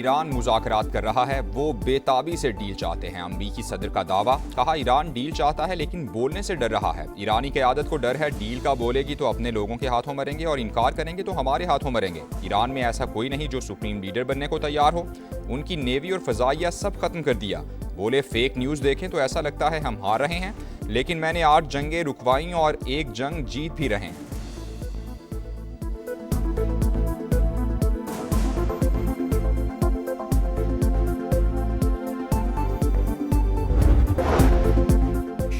Iran मुज़ाकरात कर रहा है, वो बेताबी से डील चाहते हैं। अमरीकी सदर का दावा, कहा ईरान डील चाहता है लेकिन बोलने से डर रहा है। ईरानी क़यादत को डर है, डील का बोलेगी तो अपने लोगों के हाथों मरेंगे और इनकार करेंगे तो हमारे हाथों मरेंगे। ईरान में ऐसा कोई नहीं जो सुप्रीम लीडर बनने को तैयार हो। उनकी नेवी और फ़ज़ाइया सब खत्म कर दिया। बोले फेक न्यूज़ देखें तो ऐसा लगता है हम हार रहे हैं, लेकिन मैंने 8 जंगें रुकवाई और 1 जंग जीत भी रहे हैं।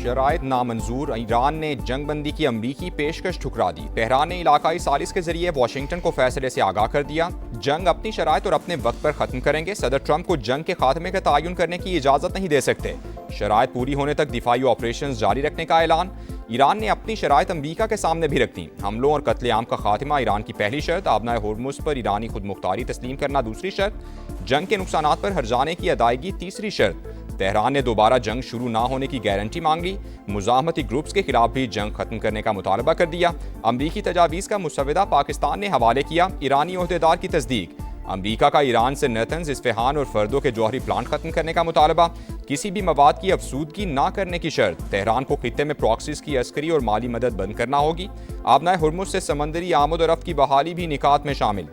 शराइत नामंजूर, ईरान ने जंगबंदी की अमरीकी पेशकश ठुकरा दी। तेहरान ने इलाकाई सालिस के जरिए वाशिंगटन को फैसले से आगाह कर दिया। जंग अपनी शराइत और अपने वक्त पर खत्म करेंगे। सदर ट्रंप को जंग के खात्मे का तयन करने की इजाजत नहीं दे सकते। शराइत पूरी होने तक दिफाई ऑपरेशन जारी रखने का ऐलान। ईरान ने अपनी शराइत अमरीका के सामने भी रख दी। हमलों और कत्लेआम का खात्मा ईरान की पहली शर्त, आबनाए होर्मुज़ पर ईरानी खुद मुख्तारी तस्लीम करना दूसरी शर्त, जंग के नुकसानात पर हर्जाने की अदायगी तीसरी शर्त। तेहरान ने दोबारा जंग शुरू ना होने की गारंटी मांग ली। मुज़ाहमती ग्रुप्स के खिलाफ भी जंग खत्म करने का मुतालबा कर दिया। अमरीकी तजावीज़ का मुसवदा पाकिस्तान ने हवाले किया। ईरानी ओहदेदार की तस्दीक। अमरीका का ईरान से नतन्स, इस्फहान और फर्दों के जौहरी प्लांट खत्म करने का मुतालबा। किसी भी मवाद की अफसूदगी ना करने की शर्त। तेहरान को खित्ते में प्रॉक्सीज की अस्करी और माली मदद बंद करना होगी। आबनाए हुर्मुज़ से समंदरी आमद और रफ्त की बहाली भी निकात में शामिल।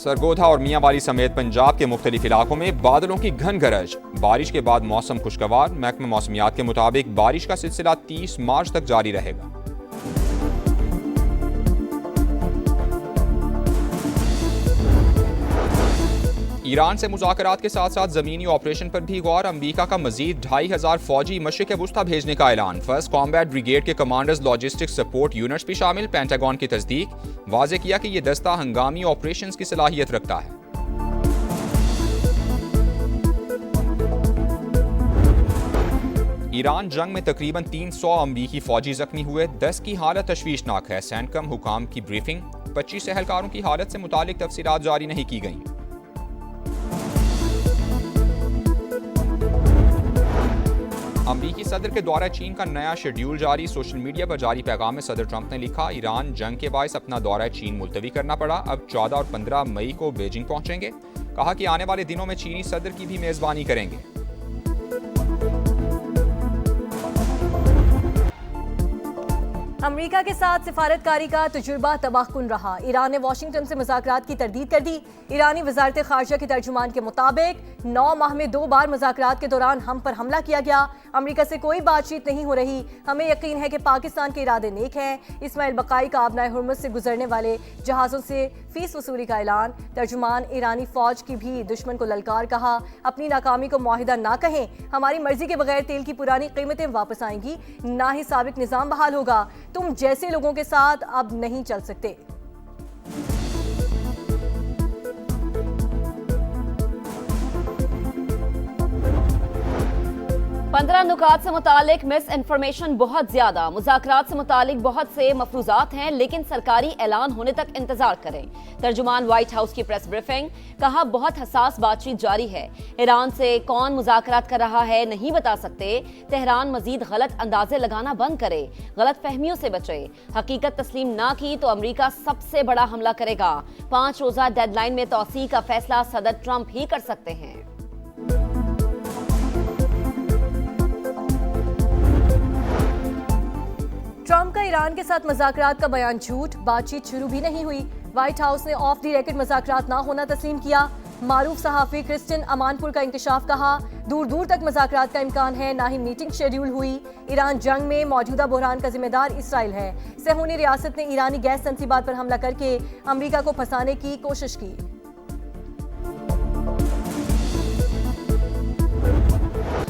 सरगोधा और मियांवाली समेत पंजाब के मुख्तलिफ इलाकों में बादलों की घन गरज। बारिश के बाद मौसम खुशगवार। महकमा मौसमियात के मुताबिक बारिश का सिलसिला 30 मार्च तक जारी रहेगा। ईरान से मुज़ाकरात के साथ साथ ज़मीनी ऑपरेशन पर भी गौर। अमरीका का मजीद 2500 फौजी मशरिक़ वुस्ता भेजने का ऐलान। फर्स्ट कॉम्बैट ब्रिगेड के कमांडर्स लॉजिस्टिक्स सपोर्ट यूनिट्स भी शामिल। पेंटागन की तस्दीक। वाज़े किया कि यह दस्ता हंगामी ऑपरेशंस की सलाहियत रखता है। ईरान जंग में तकरीबन 300 अमरीकी फौजी जख्मी हुए। 10 की हालत तशवीशनाक है। सैनकम हुकाम की ब्रीफिंग। 25 एहलकारों की हालत से मुतालिक तफसीलात जारी नहीं की गईं। अमरीकी सदर के द्वारा चीन का नया शेड्यूल जारी। सोशल मीडिया पर जारी पैगाम में सदर ट्रंप ने लिखा, ईरान जंग के बायस अपना दौरा चीन मुलतवी करना पड़ा। अब 14 और 15 मई को बीजिंग पहुंचेंगे। कहा कि आने वाले दिनों में चीनी सदर की भी मेजबानी करेंगे। अमेरिका के साथ सिफारतकारी का तजुर्बा तबाहकुन रहा। ईरान ने वाशिंगटन से मुज़ाकरात की तरदीद कर दी। ईरानी वज़ारत ख़ारजा के तर्जुमान के मुताबिक 9 माह में 2 बार मुज़ाकरात के दौरान हम पर हमला किया गया। अमेरिका से कोई बातचीत नहीं हो रही। हमें यकीन है कि पाकिस्तान के इरादे नेक हैं। इस्माइल बकाई का आबनाए हुर्मुज़ से गुजरने वाले जहाज़ों से फीस वसूली का ऐलान। तर्जुमान ईरानी फ़ौज की भी दुश्मन को ललकार। कहा, अपनी नाकामी को मुआहिदा ना कहें। हमारी मर्जी के बगैर तेल की पुरानी कीमतें वापस आएंगी, ना ही साबिक निज़ाम बहाल होगा। तुम जैसे लोगों के साथ अब नहीं चल सकते। 15 नुकात से मुतालिक मिस इन्फॉर्मेशन बहुत ज्यादा। मुज़ाकरात से मुतालिक बहुत से मफरूजात हैं, लेकिन सरकारी ऐलान होने तक इंतजार करें। तर्जुमान व्हाइट हाउस की प्रेस ब्रीफिंग। कहा, बहुत हसास बातचीत जारी है। ईरान से कौन मुज़ाकरात कर रहा है नहीं बता सकते। तेहरान मजीद गलत अंदाजे लगाना बंद करे, गलत फहमियों से बचे। हकीकत तस्लीम ना की तो अमरीका सबसे बड़ा हमला करेगा। 5 रोजा डेडलाइन में तौसीह का फैसला सदर ट्रंप ही कर सकते हैं। ट्रंप का ईरान के साथ मुज़ाकरात का बयान झूठ। बातचीत शुरू भी नहीं हुई। व्हाइट हाउस ने ऑफ द रेकॉर्ड मुज़ाकरात ना होना तस्लीम किया। मारूफ सहाफ़ी क्रिस्टिन अमानपुर का इंकशाफ। कहा, दूर दूर तक मुज़ाकरात का इम्कान है, ना ही मीटिंग शेड्यूल हुई। ईरान जंग में मौजूदा बहरान का जिम्मेदार इसराइल है। सहूनी रियासत ने ईरानी गैस तंसीबात पर हमला करके अमरीका को फंसाने की कोशिश की।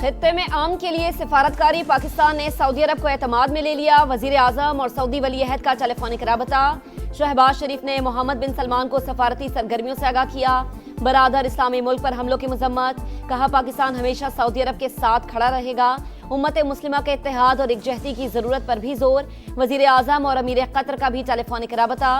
खित्ते में आम के लिए सिफारतकारी। पाकिस्तान ने सऊदी अरब को एतमाद में ले लिया। वजीर आजम और सऊदी वली अहद का टेलीफोनिक राबता। शहबाज शरीफ ने मोहम्मद बिन सलमान को सफारती सरगर्मियों से आगाह किया। बरादर इस्लामी मुल्क पर हमलों की मजम्मत। कहा, पाकिस्तान हमेशा सऊदी अरब के साथ खड़ा रहेगा। उम्मत मुस्लिमा के इत्तेहाद और एकजहती की जरूरत पर भी जोर। वजीर आजम और अमीर कतर का भी टेलीफोनिक राबता।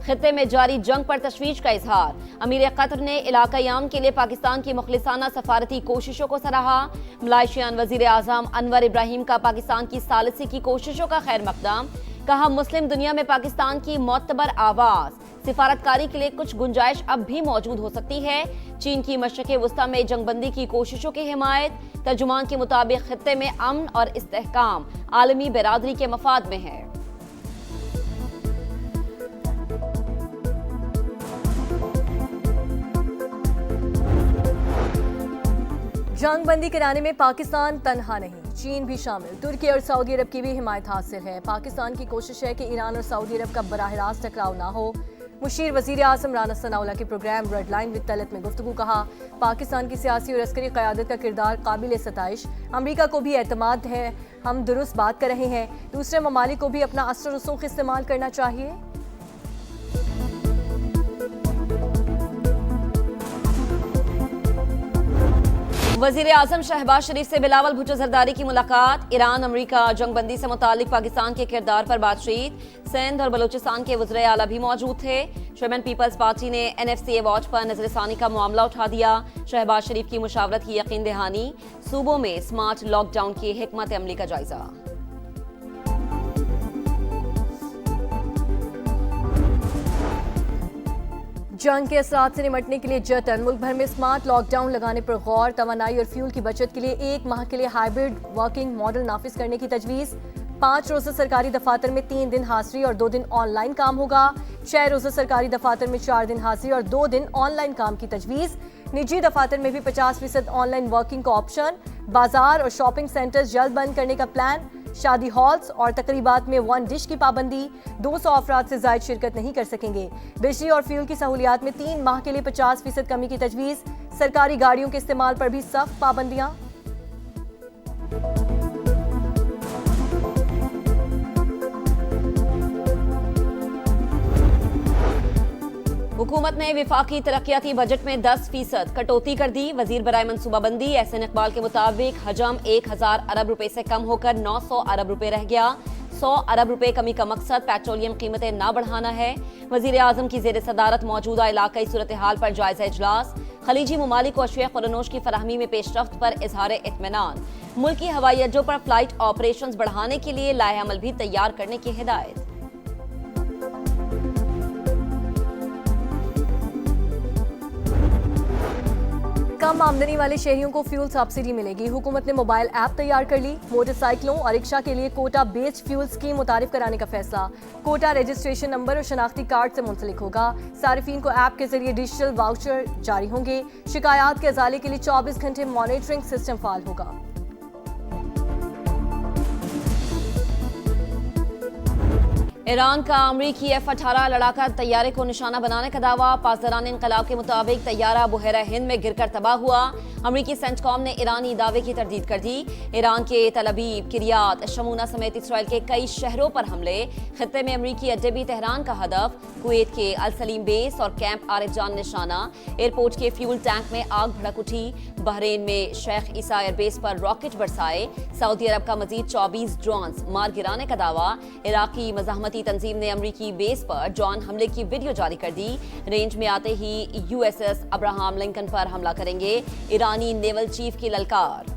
खित्ते में जारी जंग पर तशवीश का इजहार। अमीर कतर ने इलाकाई अमन के लिए पाकिस्तान की मुखलिसाना सफारती कोशिशों को सराहा। मलाइशियन वजीर आजम अनवर इब्राहिम का पाकिस्तान की सालिसी की कोशिशों का खैर मकदम। कहा मुस्लिम दुनिया में पाकिस्तान की मोतबर आवाज। सिफारतकारी के लिए कुछ गुंजाइश अब भी मौजूद हो सकती है। चीन की मशरक़े वस्ता में जंगबंदी की कोशिशों की हिमायत। तर्जुमान के मुताबिक खित्ते में अमन और इस्तेहकाम आलमी बिरादरी के मफाद में है। जंगबंदी कराने में पाकिस्तान तन्हा नहीं, चीन भी शामिल। तुर्की और सऊदी अरब की भी हिमायत हासिल है। पाकिस्तान की कोशिश है कि ईरान और सऊदी अरब का बराह रास्त टकराव ना हो। मुशीर वजीर आज़म राना सनाउल्लाह के program Red Line with Talat में गुफ्तगू। कहा पाकिस्तान की सियासी और अस्करी क़यादत का किरदार काबिल सताइश। अमरीका को भी एतमाद है, हम दुरुस्त बात कर रहे हैं। दूसरे ममालिक को भी अपना असर रसूख इस्तेमाल करना चाहिए। वजीर आजम शहबाज शरीफ से बिलावल भुट्टो जरदारी की मुलाकात। ईरान अमरीका जंगबंदी से मुतालिक पाकिस्तान के किरदार पर बातचीत। सिंध और बलूचिस्तान के वज़ीर आला भी मौजूद थे। चेयरमैन पीपल्स पार्टी ने NFCA वॉच पर नजरसानी का मामला उठा दिया। शहबाज शरीफ की मुशावरत की यकीन दहानी। सूबों में स्मार्ट लॉकडाउन की हिकमत अमली का जायजा। जंग के असरात से निमटने के लिए जतन। मुल्क भर में स्मार्ट लॉकडाउन लगाने पर गौर। तवानाई और फ्यूल की बचत के लिए 1 माह के लिए हाइब्रिड वर्किंग मॉडल नाफिज करने की तजवीज़। 5 रोज़ा सरकारी दफातर में 3 दिन हाजिरी और 2 दिन ऑनलाइन काम होगा। 6 रोज़ा सरकारी दफातर में 4 दिन हाजिरी और 2 दिन ऑनलाइन काम की तजवीज़। निजी दफातर में भी 50% ऑनलाइन वर्किंग का ऑप्शन। बाजार और शॉपिंग सेंटर्स जल्द बंद करने का प्लान। शादी हॉल्स और तकरीबात में 1 डिश की पाबंदी। 200 अफराद से ज़ायद शिरकत नहीं कर सकेंगे। बिजली और फ्यूल की सहूलियात में 3 माह के लिए 50% कमी की तजवीज़। सरकारी गाड़ियों के इस्तेमाल पर भी सख्त पाबंदियां। हुकूमत ने विफाकी तरक्याती बजट में 10% कटौती कर दी। वजीर बराए मनसूबाबंदी एहसन इकबाल के मुताबिक हजम 1000 अरब रुपए से कम होकर 900 अरब रुपए रह गया। 100 अरब रुपए कमी का मकसद पेट्रोलियम कीमतें न बढ़ाना है। वजीर आजम की जेर सदारत मौजूदा इलाकाई सूरत हाल पर जायजा इजलास। खलीजी ममालिक को अशिया खुरनोश की फराहमी में पेशरफ्त पर इजहार इत्मीनान। मुल्की हवाई अड्डों पर फ्लाइट ऑपरेशंस बढ़ाने के लिए लाए अमल भी तैयार करने की हिदायत। कम आमदनी वाले शहरियों को फ्यूल सब्सिडी मिलेगी। हुकूमत ने मोबाइल ऐप तैयार कर ली। मोटरसाइकिलों और रिक्शा के लिए कोटा बेस्ड फ्यूल स्कीम मुतारिफ कराने का फैसला। कोटा रजिस्ट्रेशन नंबर और शनाख्ती कार्ड से मुंसलिक होगा। सारिफीन को ऐप के जरिए डिजिटल वाउचर जारी होंगे। शिकायत के अजाले के लिए 24 घंटे मॉनिटरिंग सिस्टम फाल होगा। ईरान का अमरीकी F-18 लड़ाका तैयारे को निशाना बनाने का दावा। पासदारान इंकलाब के मुताबिक तैयारा बुहरा हिंद में गिरकर तबाह हुआ। अमरीकी सेंटकॉम ने ईरानी दावे की तरदीद कर दी। ईरान के तल अबीब, किरियात, शमूना समेत इसराइल के कई शहरों पर हमले। खित्ते में अमरीकी अड्डे भी तेहरान का हदफ। कुवैत के अल सलीम बेस और कैंप आरिफ जान निशाना। एयरपोर्ट के फ्यूल टैंक में आग भड़क उठी। बहरीन में शेख ईसा एयरबेस पर रॉकेट बरसाए। सऊदी अरब का मजीद 24 ड्रोन्स मार गिराने का दावा। इराकी मज़ाहमती तंजीम ने अमरीकी बेस पर ड्रोन हमले की वीडियो जारी कर दी। रेंज में आते ही USS अब्राहम लिंकन पर हमला करेंगे। ईरानी नेवल चीफ की ललकार।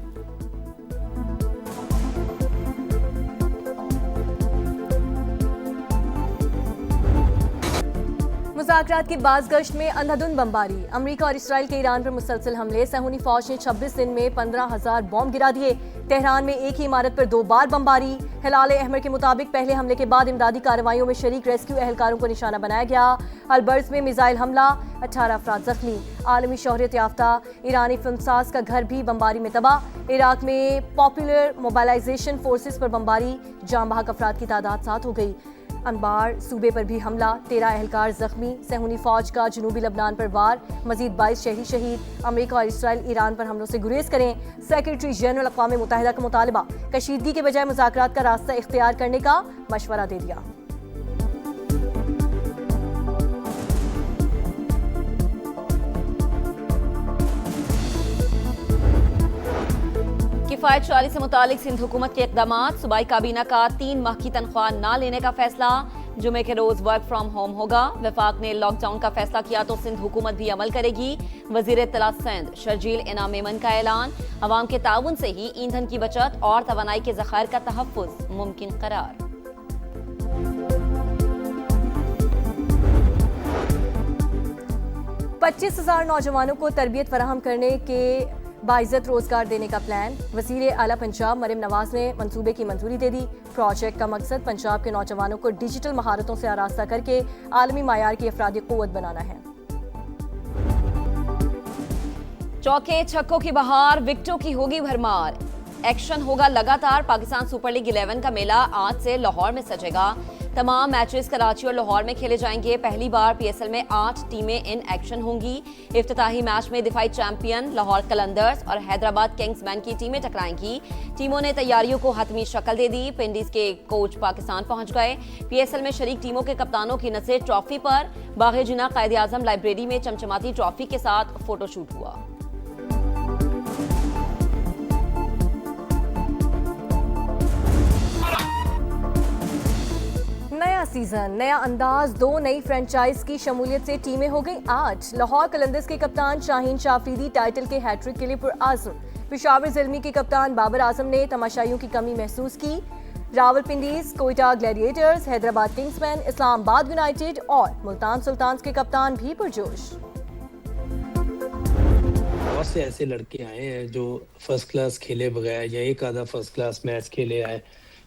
मुज़ाकरात की बाज़गश्त में अंधाधुंध बमबारी। अमरीका और इसराइल के ईरान पर मुसलसल हमले। सहूनी फौज ने 26 दिन में 15,000 बॉम्ब गिरा दिए। तेहरान में एक ही इमारत पर 2 बार बमबारी। हिलाल अहमर के मुताबिक पहले हमले के बाद इमदादी कार्रवाइयों में शरीक रेस्क्यू एहलकारों को निशाना बनाया गया। अलबर्स में मिसाइल हमला, 18 अफराद जख्मी। आलमी शोहरत याफ्ता ईरानी फिल्मसाज का घर भी बमबारी में तबाह। इराक में पॉपुलर मोबाइलाइजेशन फोर्सेस पर बमबारी, जाम बहक अफराद की तादाद 7 हो गई। अनबार सूबे पर भी हमला, 13 एहलकार जख्मी। सहूनी फौज का जनूबी लबनान पर वार, मजीद 22 शहरी शहीद। अमेरिका और इसराइल ईरान पर हमलों से गुरेज करें। सेक्रेटरी जनरल अक़वाम मुत्तहिदा का मुतालबा, कशीदगी के बजाय मुज़ाकरात का रास्ता इख्तियार करने का मशवरा दे दिया। किफायत शारी से मुतालिक सिंध हुकूमत के इक़दामात। सूबाई काबीना का 3 माह की तनख्वाह न लेने का फैसला। जुमे के रोज वर्क फ्रॉम होम होगा। वफाक ने लॉकडाउन का फैसला किया तो सिंध हुकूमत भी अमल करेगी। वजीर इत्तला सिंध शर्जील इनाम मेमन का ऐलान, अवाम के ताउन से ही ईंधन की बचत और तवानाई के ज़खायर का तहफ़्फ़ुज़ मुमकिन करार। 25,000 नौजवानों को तरबियत फराहम करने के बाइज़्ज़त रोजगार देने का प्लान। वज़ीर आला पंजाब मरियम नवाज ने मंसूबे की मंजूरी दे दी। प्रोजेक्ट का मकसद पंजाब के नौजवानों को डिजिटल महारतों से आरास्ता करके आलमी मायार की अफरादी क़ुव्वत बनाना है। चौके छक्कों की बहार, विकेटों की होगी भरमार। एक्शन होगा लगातार। पाकिस्तान सुपर लीग 11 का मेला आज से लाहौर में सजेगा। तमाम मैचेस कराची और लाहौर में खेले जाएंगे। पहली बार PSL में 8 टीमें इन एक्शन होंगी। इफ्तिताही मैच में दिफाई चैंपियन लाहौर कलंदर्स और हैदराबाद किंग्समैन की टीमें टकराएंगी। टीमों ने तैयारियों को हतमी शक्ल दे दी। पिंडीज के कोच पाकिस्तान पहुंच गए। PSL में शरीक टीमों के कप्तानों की नजर ट्रॉफी पर। बाग़े जिना कायदे आज़म लाइब्रेरी में चमचमाती ट्रॉफी के साथ फोटोशूट हुआ। नया सीजन, नया अंदाज, 2 नई फ्रेंचाइज की शमूलियत से टीमें हो गई आज। लाहौर कलंदर्स के कप्तान शाहीन शाफरीदी टाइटल के हैट्रिक के लिए पुरआज़म। पेशावर ज़ल्मी के कप्तान बाबर आजम ने तमाशाइयों की कमी महसूस की। Rawalpindiz, Quetta Gladiators, Hyderabad Kingsmen, Islamabad United और मुल्तान सुल्तान्स के कप्तान भी पुरजोश। बहुत से ऐसे लड़के आए हैं जो फर्स्ट क्लास खेले बगैर या एक आधा फर्स्ट क्लास मैच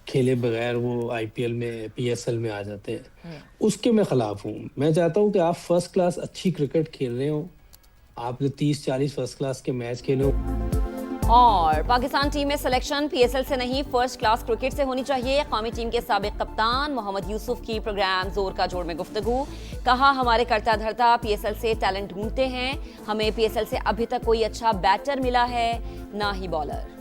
खेले बगैर वो IPL में PSL में आ जाते हैं। उसके मैं खिलाफ हूँ। मैं चाहता हूँ कि आप फर्स्ट क्लास अच्छी क्रिकेट खेल रहे हो, आप 30-40 फर्स्ट क्लास के मैच खेलो। और पाकिस्तान टीम में सिलेक्शन PSL से नहीं फर्स्ट क्लास क्रिकेट से होनी चाहिए। कौमी टीम के साबिक कप्तान मोहम्मद यूसुफ की प्रोग्राम जोर का जोड़ में गुफ्तगू। कहा, हमारे करता धरता PSL से टैलेंट ढूंढते हैं। हमें PSL से अभी तक कोई अच्छा बैटर मिला है ना ही बॉलर।